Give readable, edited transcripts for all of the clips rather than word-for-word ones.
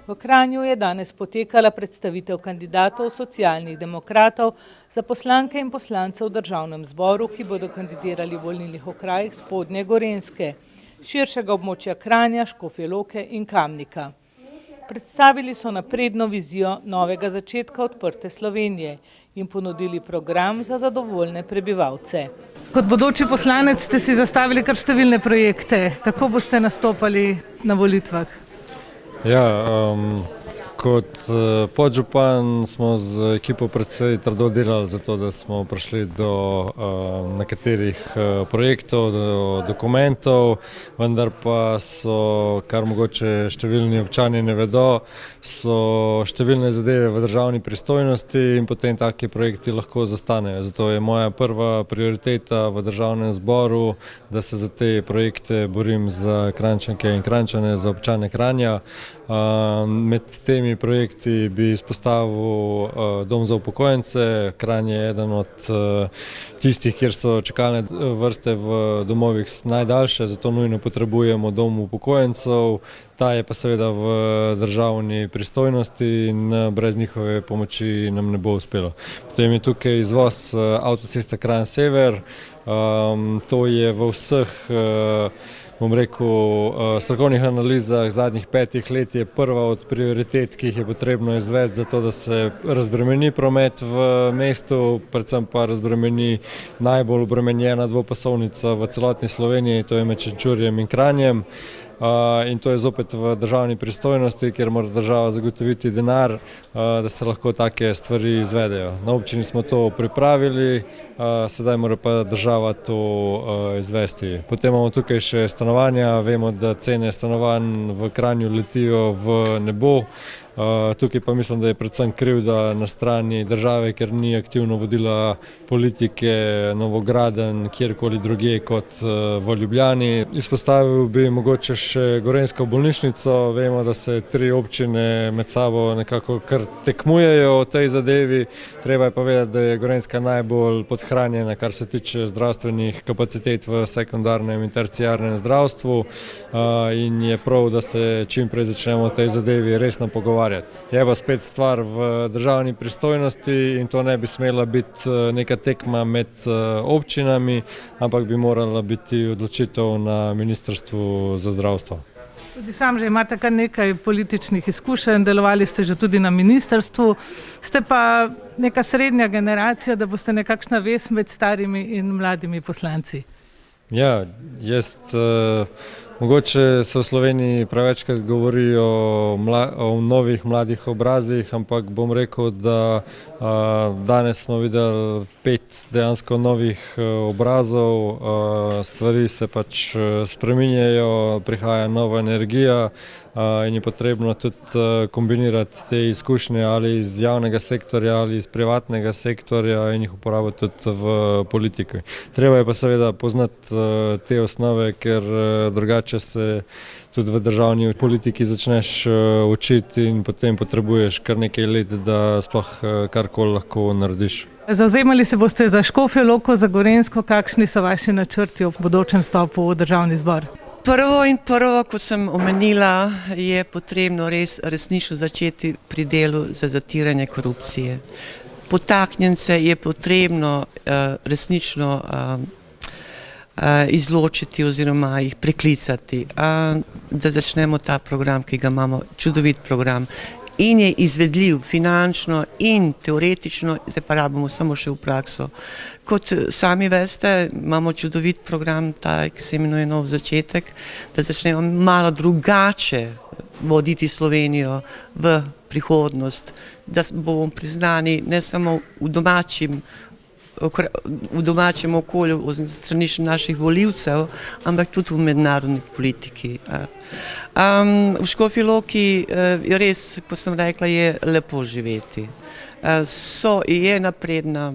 V Kranju je danes potekala predstavitev kandidatov socialnih demokratov za poslanke in poslance v državnem zboru, ki bodo kandidirali v volilnih okrajih Spodnje Gorenjske, širšega območja Kranja, Škofje Loke in Kamnika. Predstavili so napredno vizijo novega začetka odprte Slovenije in ponudili program za zadovoljne prebivalce. Kot bodoči poslanec ste si zastavili kar številne projekte. Kako boste nastopali na volitvah? Kot podžupan smo z ekipo precej trdo delali za to, da smo prišli do nekaterih projektov, do dokumentov, vendar pa so, kar mogoče številni občani ne vedo, so številne zadeve v državni pristojnosti in potem taki projekti lahko zastanejo. Zato je moja prva prioriteta v državnem zboru, da se za te projekte borim za Kranjčanke in Kranjčane, za občane Kranja. Med temi projekti bi izpostavil dom za upokojence. Kranj je eden od tistih, kjer so čakalne vrste v domovih najdaljše, zato nujno potrebujemo dom upokojencev. Ta je pa seveda v državni pristojnosti in brez njihove pomoči nam ne bo uspelo. Potem je tukaj izvoz avtoceste Kranj-Sever. To je v vseh strokovnih analizah zadnjih 5 let je prva od prioritet, ki jih je potrebno izvesti za to, da se razbremeni promet v mestu, predvsem pa razbremeni najbolj obremenjena dvopasovnica v celotni Sloveniji, to je med Šenčurjem in Kranjem. In to je zopet v državni pristojnosti, kjer mora država zagotoviti denar, da se lahko take stvari izvedejo. Na občini smo to pripravili, sedaj mora pa država to izvesti. Potem imamo tukaj še stanovanja, vemo, da cene stanovanj v Kranju letijo v nebo. Tukaj pa mislim, da je predvsem krivda na strani države, ker ni aktivno vodila politike novogradenj kjerkoli drugje kot v Ljubljani. Izpostavil bi mogoče še Gorenjsko bolnišnico. Vemo, da se 3 občine med sabo nekako kar tekmujejo o tej zadevi. Treba je povedati, da je Gorenjska najbolj podhranjena, kar se tiče zdravstvenih kapacitet v sekundarnem in terciarnem zdravstvu, in je prav, da se čim prej začnemo o tej zadevi resno pogovarjati. Je pa spet stvar v državni pristojnosti in to ne bi smela biti neka tekma med občinami, ampak bi morala biti odločitev na Ministrstvu za zdravstvo. Tudi sam že imate kar nekaj političnih izkušenj, delovali ste že tudi na ministrstvu. Ste pa neka srednja generacija, da boste nekakšna vez med starimi in mladimi poslanci. Ja, mogoče se v Sloveniji prevečkrat govori o novih mladih obrazih, ampak bom rekel, da danes smo videli 5 dejansko novih obrazov, stvari se pač spreminjajo, prihaja nova energija in je potrebno tudi kombinirati te izkušnje ali iz javnega sektorja ali iz privatnega sektorja in jih uporabiti tudi v politiki. Treba je pa seveda poznati te osnove, ker drugače se tudi v državni politiki začneš učiti in potem potrebuješ kar nekaj let, da sploh karkoli lahko narediš. Zavzemali se boste za Škofjo Loko, za Gorenjsko. Kakšni so vaši načrti ob bodočem vstopu v državni zbor? Prvo, kot sem omenila, je potrebno resnično začeti pri delu za zatiranje korupcije. Podtaknjence je potrebno resnično izločiti oziroma jih preklicati, da začnemo ta program, ki ga imamo, čudovit program. In je izvedljiv finančno in teoretično, zdaj pa rabimo samo še v prakso. Kot sami veste, imamo čudovit program, ki se imenuje Nov začetek, da začnemo malo drugače voditi Slovenijo v prihodnost, da bomo priznani ne samo v domačem okolju od strani naših volivcev, ampak tudi v mednarodni politiki. V Škofji Loki je res, kot sem rekla, je lepo živeti. Je napredna,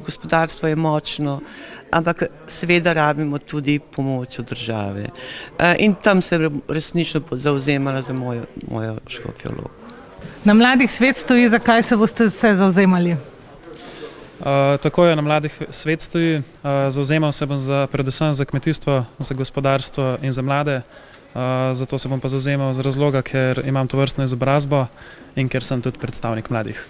gospodarstvo je močno, ampak seveda rabimo tudi pomoč od države. In tam se resnično zavzemala za mojo Škofjo Loko. Na Mladih svet stoji, zakaj se boste vse zavzemali? Tako je, na Mladih svet stoji. Zavzemal se bom predvsem za kmetijstvo, za gospodarstvo in za mlade. Zato se bom pa zavzemal z razloga, ker imam tovrstno izobrazbo in ker sem tudi predstavnik mladih.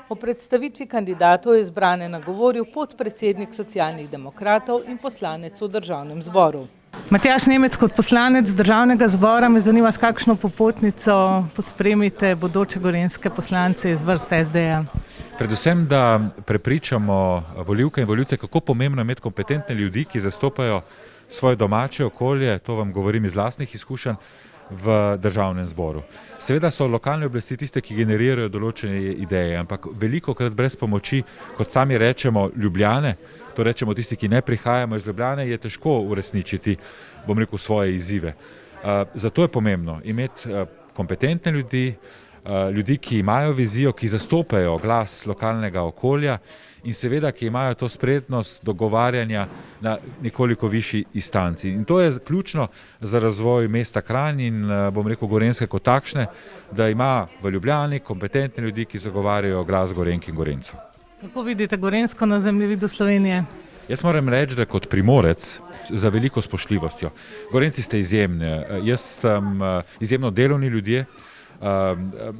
O predstavitvi kandidatov je izbrane nagovoril podpredsednik Socialnih demokratov in poslanec v državnem zboru. Matjaž Nemec, kot poslanec državnega zbora, me zanima, s kakšno popotnico pospremite bodoče gorenjske poslance iz vrst SD-ja. Predvsem, da prepričamo volivke in volivce, kako pomembno je imeti kompetentne ljudi, ki zastopajo svoje domače okolje, to vam govorim iz lastnih izkušenj, v državnem zboru. Seveda so lokalne oblasti tiste, ki generirajo določene ideje, ampak velikokrat brez pomoči, kot sami rečemo, Ljubljane, to rečemo tisti, ki ne prihajamo iz Ljubljane, je težko uresničiti, bom rekel, svoje izzive. Zato je pomembno imeti kompetentne ljudi, ljudi, ki imajo vizijo, ki zastopajo glas lokalnega okolja in seveda, ki imajo to spretnost dogovarjanja na nekoliko višji instanci. In to je ključno za razvoj mesta Kranj in, bom rekel, Gorenjske kot takšne, da ima v Ljubljani kompetentne ljudi, ki zagovarjajo glas Gorenjk in Gorenjcev. Kako vidite Gorenjsko na zemljevidu Slovenije? Jaz moram reči, da kot Primorec za veliko spoštljivostjo. Gorenjci ste izjemni, jaz sem izjemno delovni ljudje,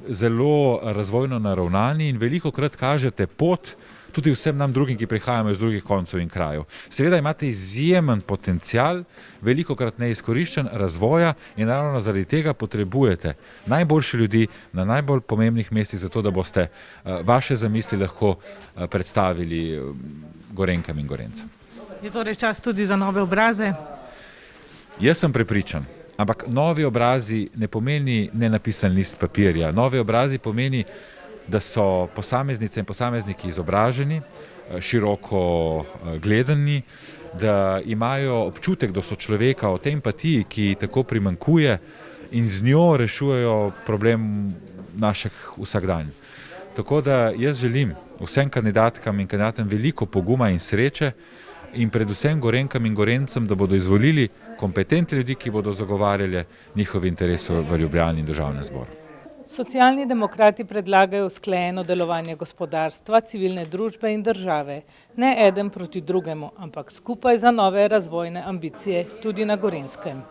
zelo razvojno naravnani in velikokrat kažete pot tudi vsem nam drugim, ki prihajamo iz drugih koncev in krajev. Seveda imate izjemen potencial, velikokrat neizkoriščen razvoja in ravno zaradi tega potrebujete najboljše ljudi na najbolj pomembnih mestih, zato da boste vaše zamisli lahko predstavili Gorenkam in Gorencem. Je torej čas tudi za nove obraze? Jaz sem prepričan. Ampak novi obrazi ne pomeni nenapisan list papirja. Novi obrazi pomeni, da so posameznice in posamezniki izobraženi, široko gledani, da imajo občutek do sočloveka, o tej empatiji, ki tako primanjkuje in z njo rešujejo problem naših vsakdanj. Tako da jaz želim vsem kandidatkam in kandidatom veliko poguma in sreče in predvsem Gorenkam in Gorencem, da bodo izvolili kompetentne ljudi, ki bodo zagovarjali njihove interese v Ljubljani in državnem zboru. Socialni demokrati predlagajo usklajeno delovanje gospodarstva, civilne družbe in države. Ne eden proti drugemu, ampak skupaj za nove razvojne ambicije tudi na Gorenjskem.